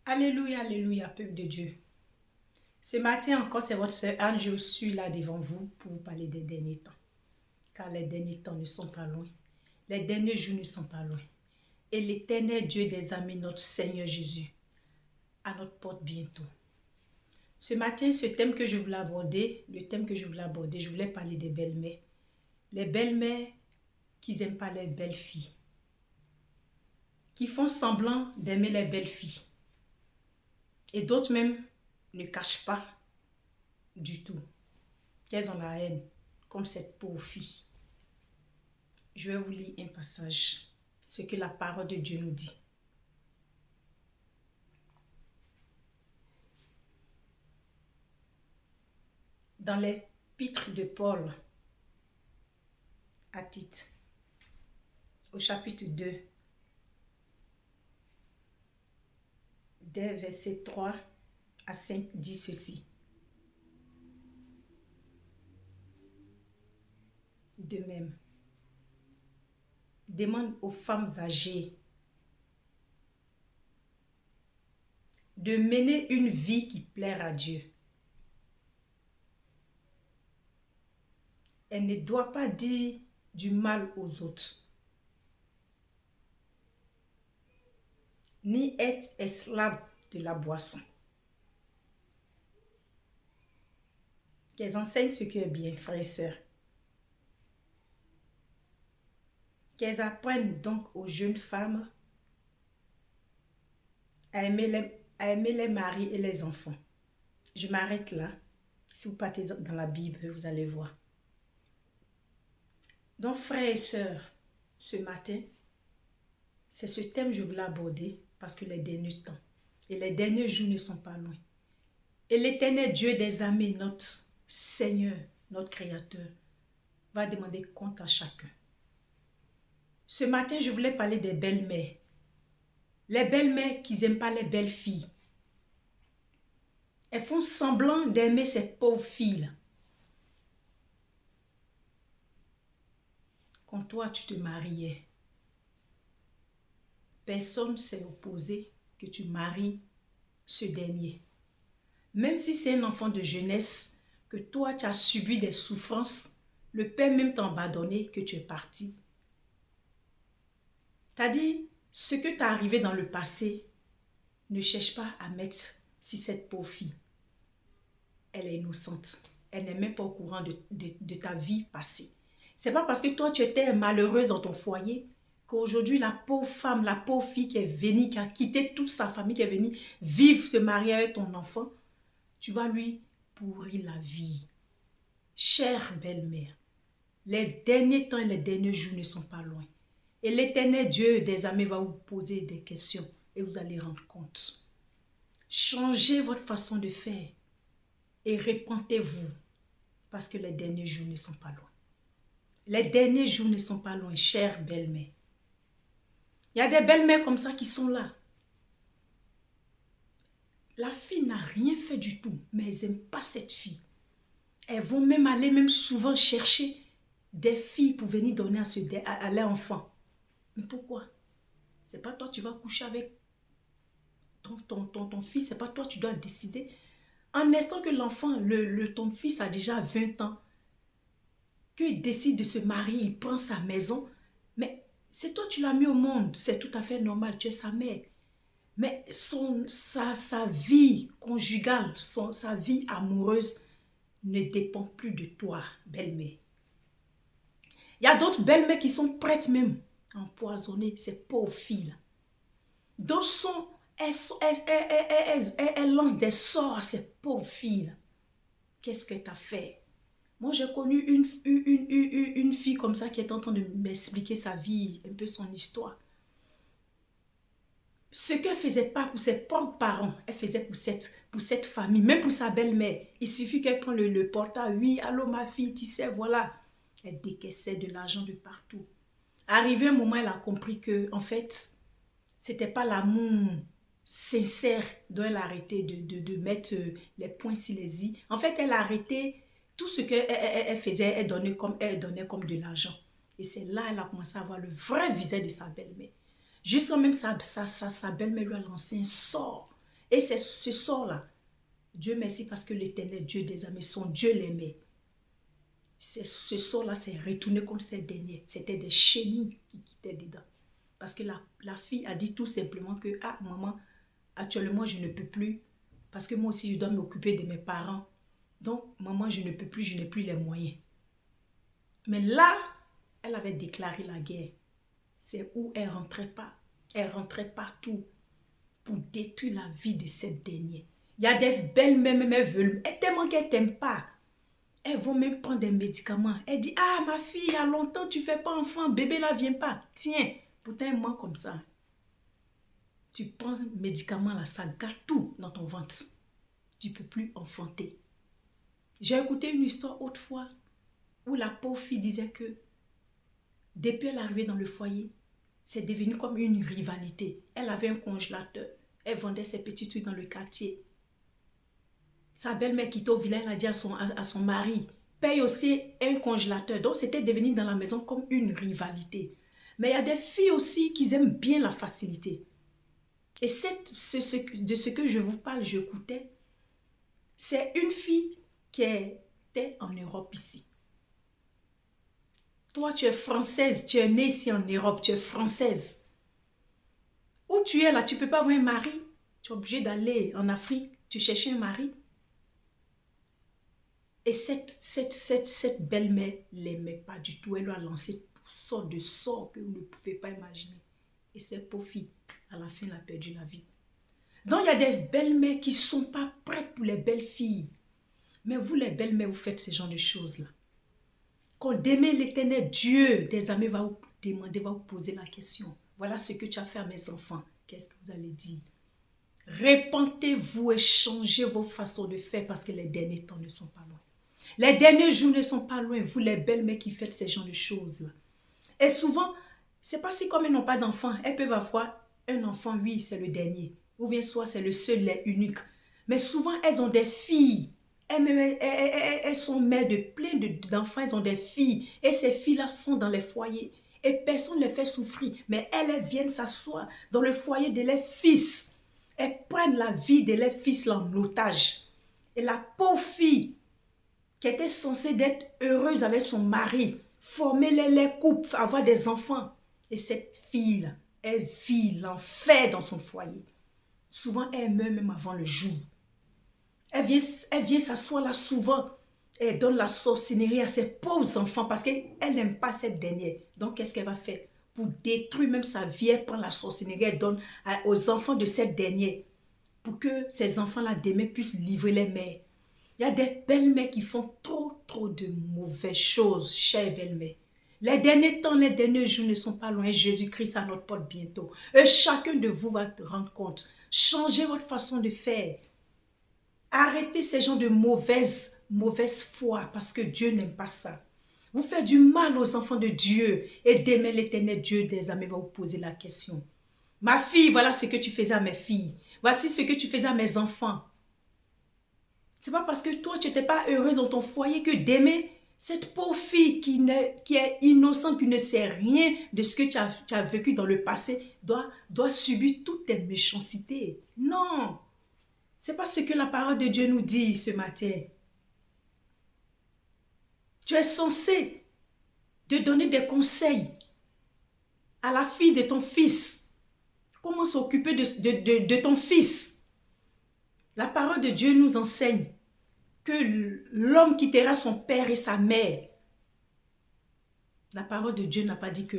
Alléluia, alléluia, peuple de Dieu. Ce matin encore, c'est votre sœur Anne, je suis là devant vous pour vous parler des derniers temps. Car les derniers temps ne sont pas loin. Les derniers jours ne sont pas loin. Et l'éternel Dieu des armées, notre Seigneur Jésus, à notre porte bientôt. Ce matin, ce thème que je voulais aborder, je voulais parler des belles-mères. Les belles-mères qui n'aiment pas les belles filles. Qui font semblant d'aimer les belles filles. Et d'autres même ne cachent pas du tout qu'elles ont la haine, comme cette pauvre fille. Je vais vous lire un passage, ce que la parole de Dieu nous dit. Dans l'épître de Paul à Tite, au chapitre 2, des versets 3 à 5, dit ceci. De même, demande aux femmes âgées de mener une vie qui plaire à Dieu. Elle ne doit pas dire du mal aux autres, ni être esclave de la boisson. Qu'elles enseignent ce qui est bien, frères et sœurs. Qu'elles apprennent donc aux jeunes femmes à aimer les maris et les enfants. Je m'arrête là. Si vous partez dans la Bible, vous allez voir. Donc, frères et sœurs, ce matin, c'est ce thème que je voulais aborder parce que les derniers temps et les derniers jours ne sont pas loin. Et l'éternel Dieu des armées, notre Seigneur, notre Créateur, va demander compte à chacun. Ce matin, je voulais parler des belles-mères. Les belles-mères qui n'aiment pas les belles filles. Elles font semblant d'aimer ces pauvres filles-là. Quand toi, tu te mariais, personne ne s'est opposé que tu maries ce dernier. Même si c'est un enfant de jeunesse, que toi, tu as subi des souffrances, le père même t'a abandonné, que tu es parti. C'est-à-dire, ce que t'as arrivé dans le passé, ne cherche pas à mettre si cette pauvre fille, elle est innocente. Elle n'est même pas au courant de ta vie passée. C'est pas parce que toi, tu étais malheureuse dans ton foyer qu'aujourd'hui, la pauvre femme, la pauvre fille qui est venue, qui a quitté toute sa famille, qui est venue vivre, se marier avec ton enfant, tu vas lui pourrir la vie. Chère belle-mère, les derniers temps et les derniers jours ne sont pas loin. Et l'éternel Dieu des armées va vous poser des questions et vous allez rendre compte. Changez votre façon de faire et répentez-vous parce que les derniers jours ne sont pas loin. Les derniers jours ne sont pas loin, chère belle-mère. Il y a des belles-mères comme ça qui sont là. La fille n'a rien fait du tout, mais elles n'aiment pas cette fille. Elles vont même aller souvent chercher des filles pour venir donner à leur enfant. Mais pourquoi? C'est pas toi tu vas coucher avec ton fils, c'est pas toi tu dois décider. En instant que l'enfant, ton fils a déjà 20 ans, qu'il décide de se marier, il prend sa maison, mais c'est toi tu l'as mis au monde, c'est tout à fait normal, tu es sa mère. Mais sa vie conjugale, sa vie amoureuse ne dépend plus de toi, belle-mère. Il y a d'autres belles-mères qui sont prêtes même à empoisonner ces pauvres filles-là. D'autres elles lancent des sorts à ces pauvres filles-là. Qu'est-ce que tu as fait? Moi, j'ai connu une fille comme ça qui est en train de m'expliquer sa vie, un peu son histoire. Ce qu'elle ne faisait pas pour ses propres parents, elle faisait pour cette famille, même pour sa belle-mère. Il suffit qu'elle prenne le portable. Oui, allô ma fille, tu sais, voilà. Elle décaissait de l'argent de partout. Arrivé un moment, elle a compris que, en fait, c'était pas l'amour sincère dont elle a arrêté de mettre les points sur les i. En fait, elle a arrêté tout ce qu'elle faisait, elle donnait comme de l'argent. Et c'est là qu'elle a commencé à voir le vrai visage de sa belle-mère. Jusqu'à même sa belle-mère lui a lancé un sort. Et c'est ce sort-là. Dieu merci parce que l'Éternel, Dieu des armées, son Dieu l'aimait. Ce sort-là s'est retourné contre ces derniers. C'était des chenilles qui quittaient dedans. Parce que la fille a dit tout simplement que, ah maman, actuellement je ne peux plus. Parce que moi aussi je dois m'occuper de mes parents. Donc maman, je ne peux plus, je n'ai plus les moyens. Mais là, elle avait déclaré la guerre. C'est où elle rentrait pas. Elle rentrait partout pour détruire la vie de cette dernière. Il y a des belles-mères, même elles veulent, tellement qu'elles t'aiment pas. Elles vont même prendre des médicaments. Elle dit, ah ma fille, il y a longtemps tu fais pas enfant, bébé là vient pas. Tiens, pourtant un mois comme ça. Tu prends un médicament là, ça gâte tout dans ton ventre. Tu peux plus enfanter. J'ai écouté une histoire autrefois où la pauvre fille disait que depuis elle est arrivée dans le foyer, c'est devenu comme une rivalité. Elle avait un congélateur. Elle vendait ses petits trucs dans le quartier. Sa belle-mère quittait au village, elle a dit à son mari, paye aussi un congélateur. Donc c'était devenu dans la maison comme une rivalité. Mais il y a des filles aussi qui aiment bien la facilité. Et de ce que je vous parle, j'écoutais, c'est une fille qui était en Europe ici. Toi, tu es française, tu es née ici en Europe, tu es française. Où tu es là, tu ne peux pas avoir un mari. Tu es obligé d'aller en Afrique, tu cherches un mari. Et cette belle-mère ne l'aimait pas du tout. Elle lui a lancé toutes sortes de sorts que vous ne pouvez pas imaginer. Et cette pauvre fille, à la fin, elle a perdu la vie. Donc, il y a des belles-mères qui ne sont pas prêtes pour les belles filles. Mais vous, les belles-mères, vous faites ce genre de choses-là. Quand demain l'Éternel Dieu des armées va vous demander, va vous poser la question. Voilà ce que tu as fait à mes enfants. Qu'est-ce que vous allez dire? Répentez-vous et changez vos façons de faire parce que les derniers temps ne sont pas loin. Les derniers jours ne sont pas loin. Vous, les belles-mères qui faites ce genre de choses-là. Et souvent, c'est pas si comme elles n'ont pas d'enfants. Elles peuvent avoir un enfant, oui, c'est le dernier. Ou bien soit c'est le seul, les unique. Mais souvent, elles ont des filles. Elles sont mères de plein d'enfants, elles ont des filles. Et ces filles-là sont dans les foyers. Et personne ne les fait souffrir. Mais elles viennent s'asseoir dans le foyer de leurs fils. Elles prennent la vie de leurs fils en otage. Et la pauvre fille, qui était censée être heureuse avec son mari, former les couples, avoir des enfants. Et cette fille-là, elle vit l'enfer dans son foyer. Souvent, elle meurt même avant le jour. Elle vient s'asseoir là souvent. Elle donne la sorcellerie à ses pauvres enfants parce qu'elle n'aime pas cette dernière. Donc, qu'est-ce qu'elle va faire? Pour détruire même sa vie, elle prend la sorcellerie, elle donne aux enfants de cette dernière pour que ces enfants-là demain puissent livrer les mères. Il y a des belles-mères qui font trop de mauvaises choses, chères belles-mères. Les derniers temps, les derniers jours ne sont pas loin. Jésus-Christ à notre porte bientôt. Et chacun de vous va te rendre compte. Changez votre façon de faire. Arrêtez ces gens de mauvaise foi parce que Dieu n'aime pas ça. Vous faites du mal aux enfants de Dieu et demain l'Éternel Dieu des armées va vous poser la question. Ma fille, voilà ce que tu faisais à mes filles. Voici ce que tu faisais à mes enfants. C'est pas parce que toi tu n'étais pas heureuse dans ton foyer que demain cette pauvre fille qui est innocente, qui ne sait rien de ce que tu as vécu dans le passé doit subir toutes tes méchancetés. Non. C'est pas ce que la parole de Dieu nous dit ce matin. Tu es censé te donner des conseils à la fille de ton fils. Comment s'occuper de ton fils. La parole de Dieu nous enseigne que l'homme quittera son père et sa mère. La parole de Dieu n'a pas dit que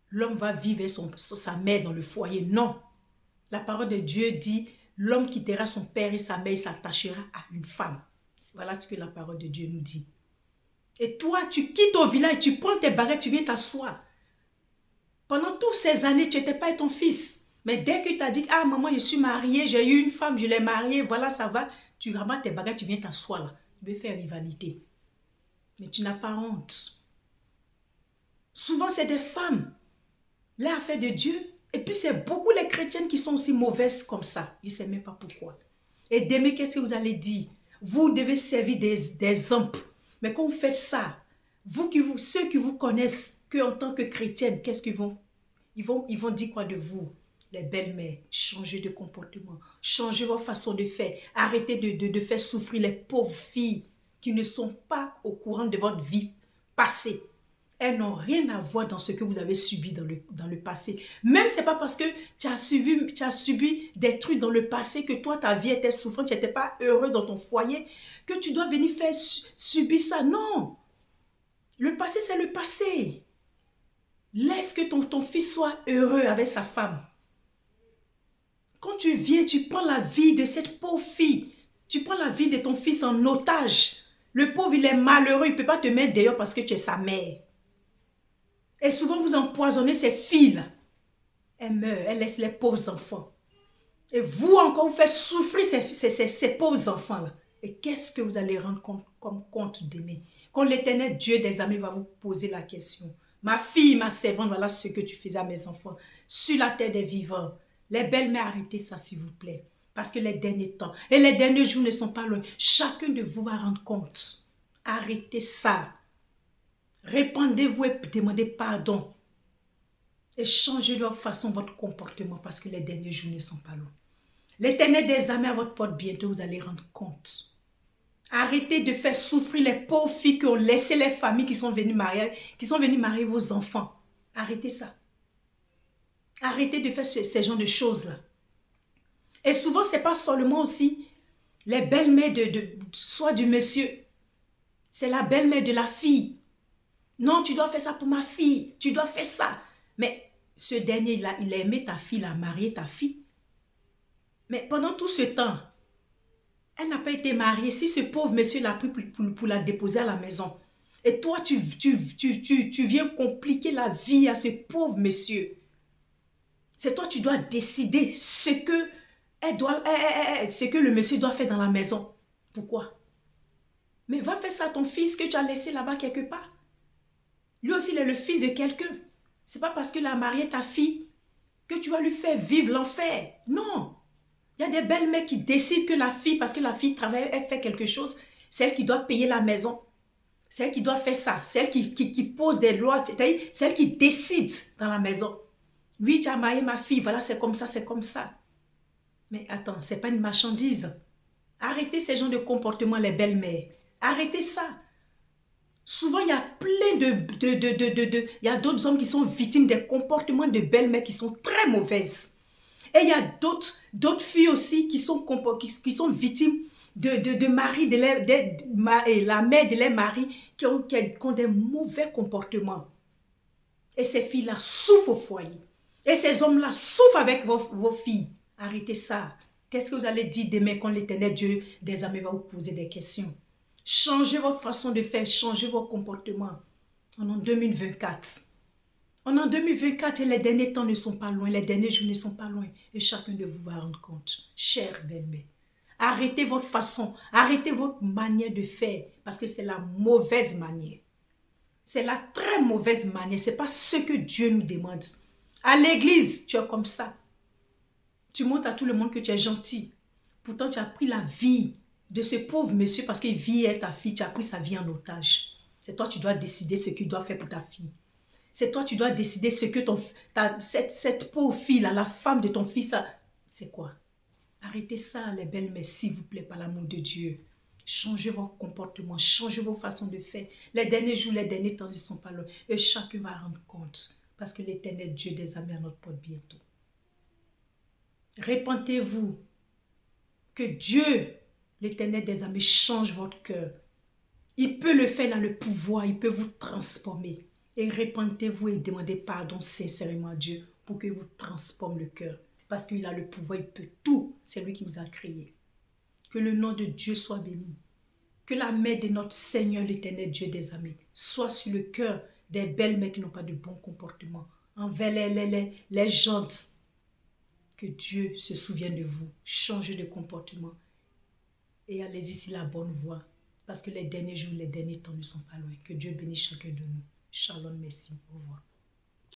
l'homme va vivre avec sa mère dans le foyer. Non. La parole de Dieu dit l'homme quittera son père et sa mère et s'attachera à une femme. Voilà ce que la parole de Dieu nous dit. Et toi, tu quittes au village, tu prends tes bagages, tu viens t'asseoir. Pendant toutes ces années, tu n'étais pas avec ton fils. Mais dès que tu as dit, ah maman, je suis mariée, j'ai eu une femme, je l'ai mariée, voilà, ça va. Tu ramasses tes bagages, tu viens t'asseoir là. Tu veux faire rivalité. Mais tu n'as pas honte. Souvent, c'est des femmes. L'affaire de Dieu. Et puis, c'est beaucoup les chrétiennes qui sont aussi mauvaises comme ça. Je ne sais même pas pourquoi. Et demain, qu'est-ce que vous allez dire? Vous devez servir des hommes. Mais quand vous faites ça, ceux qui vous connaissent, qu'en tant que chrétienne, qu'est-ce qu'ils vont? Ils vont dire quoi de vous? Les belles-mères, changez de comportement, changez votre façon de faire. Arrêtez de faire souffrir les pauvres filles qui ne sont pas au courant de votre vie passée. Elles n'ont rien à voir dans ce que vous avez subi dans le passé. Même ce n'est pas parce que tu as subi des trucs dans le passé que toi, ta vie était souffrante, tu n'étais pas heureuse dans ton foyer, que tu dois venir faire subir ça. Non. Le passé, c'est le passé. Laisse que ton fils soit heureux avec sa femme. Quand tu viens, tu prends la vie de cette pauvre fille. Tu prends la vie de ton fils en otage. Le pauvre, il est malheureux. Il ne peut pas te mettre dehors parce que tu es sa mère. Et souvent, vous empoisonnez ces filles-là. Elles meurent. Elles laissent les pauvres enfants. Et vous encore, vous faites souffrir ces pauvres enfants-là. Et qu'est-ce que vous allez rendre comme compte d'aimer? Quand l'Éternel Dieu des armées va vous poser la question. Ma fille, ma servante, voilà ce que tu faisais à mes enfants. Sur la terre des vivants. Les belles-mères, arrêtez ça s'il vous plaît. Parce que les derniers temps et les derniers jours ne sont pas loin. Chacun de vous va rendre compte. Arrêtez ça. Répandez-vous et demandez pardon. Et changez de votre façon, votre comportement parce que les derniers jours ne sont pas loin. L'Éternel des armées à votre porte, bientôt vous allez rendre compte. Arrêtez de faire souffrir les pauvres filles qui ont laissé les familles, qui sont venues marier vos enfants. Arrêtez ça. Arrêtez de faire ces genres de choses-là. Et souvent, ce n'est pas seulement aussi les belles-mères soit du monsieur. C'est la belle-mère de la fille. Non, tu dois faire ça pour ma fille. Tu dois faire ça. Mais ce dernier, il a aimé ta fille, il a marié ta fille. Mais pendant tout ce temps, elle n'a pas été mariée. Si ce pauvre monsieur l'a pris pour la déposer à la maison, et toi, tu viens compliquer la vie à ce pauvre monsieur. C'est toi, tu dois décider ce que le monsieur doit faire dans la maison. Pourquoi? Mais va faire ça à ton fils que tu as laissé là-bas quelque part. Lui aussi, il est le fils de quelqu'un. Ce n'est pas parce qu'il a marié ta fille que tu vas lui faire vivre l'enfer. Non. Il y a des belles-mères qui décident que la fille, parce que la fille travaille, elle fait quelque chose, c'est elle qui doit payer la maison. C'est elle qui doit faire ça. C'est elle qui pose des lois. C'est-à-dire, c'est elle qui décide dans la maison. Oui, tu as marié ma fille, voilà, c'est comme ça, c'est comme ça. Mais attends, ce n'est pas une marchandise. Arrêtez ces genres de comportements, les belles-mères. Arrêtez ça. Souvent, il y a plein il y a d'autres hommes qui sont victimes des comportements de belles-mères qui sont très mauvaises. Et il y a d'autres filles aussi qui sont victimes de maris, la mère de leurs maris qui ont des mauvais comportements. Et ces filles-là souffrent au foyer. Et ces hommes-là souffrent avec vos filles. Arrêtez ça. Qu'est-ce que vous allez dire demain quand l'Éternel Dieu des armées va vous poser des questions? Changez votre façon de faire, changez votre comportement. On est en 2024. On est en 2024 et les derniers temps ne sont pas loin, les derniers jours ne sont pas loin. Et chacun de vous va rendre compte. Chère belle-mère, arrêtez votre façon, arrêtez votre manière de faire parce que c'est la mauvaise manière. C'est la très mauvaise manière. Ce n'est pas ce que Dieu nous demande. À l'église, tu es comme ça. Tu montres à tout le monde que tu es gentil. Pourtant, tu as pris la vie de ce pauvre monsieur parce qu'il vit avec ta fille. Tu as pris sa vie en otage. C'est toi, tu dois décider ce qu'il doit faire pour ta fille. C'est toi, tu dois décider ce que cette pauvre fille-là, la femme de ton fils, c'est quoi? Arrêtez ça, les belles-mères, s'il vous plaît, par l'amour de Dieu. Changez votre comportement, changez vos façons de faire. Les derniers jours, les derniers temps ne sont pas là. Et chacun va rendre compte. Parce que l'Éternel Dieu des armées à notre porte bientôt. Répentez-vous. Que Dieu, l'Éternel des armées, change votre cœur. Il peut le faire dans le pouvoir, il peut vous transformer. Et répentez-vous et demandez pardon sincèrement à Dieu pour qu'il vous transforme le cœur. Parce qu'il a le pouvoir, il peut tout. C'est lui qui vous a créé. Que le nom de Dieu soit béni. Que la main de notre Seigneur, l'Éternel Dieu des armées, soit sur le cœur des belles-mères qui n'ont pas de bon comportement. Envers les gentes. Que Dieu se souvienne de vous. Changez de comportement. Et allez-y sur la bonne voie. Parce que les derniers jours, les derniers temps ne sont pas loin. Que Dieu bénisse chacun de nous. Shalom, merci. Au revoir.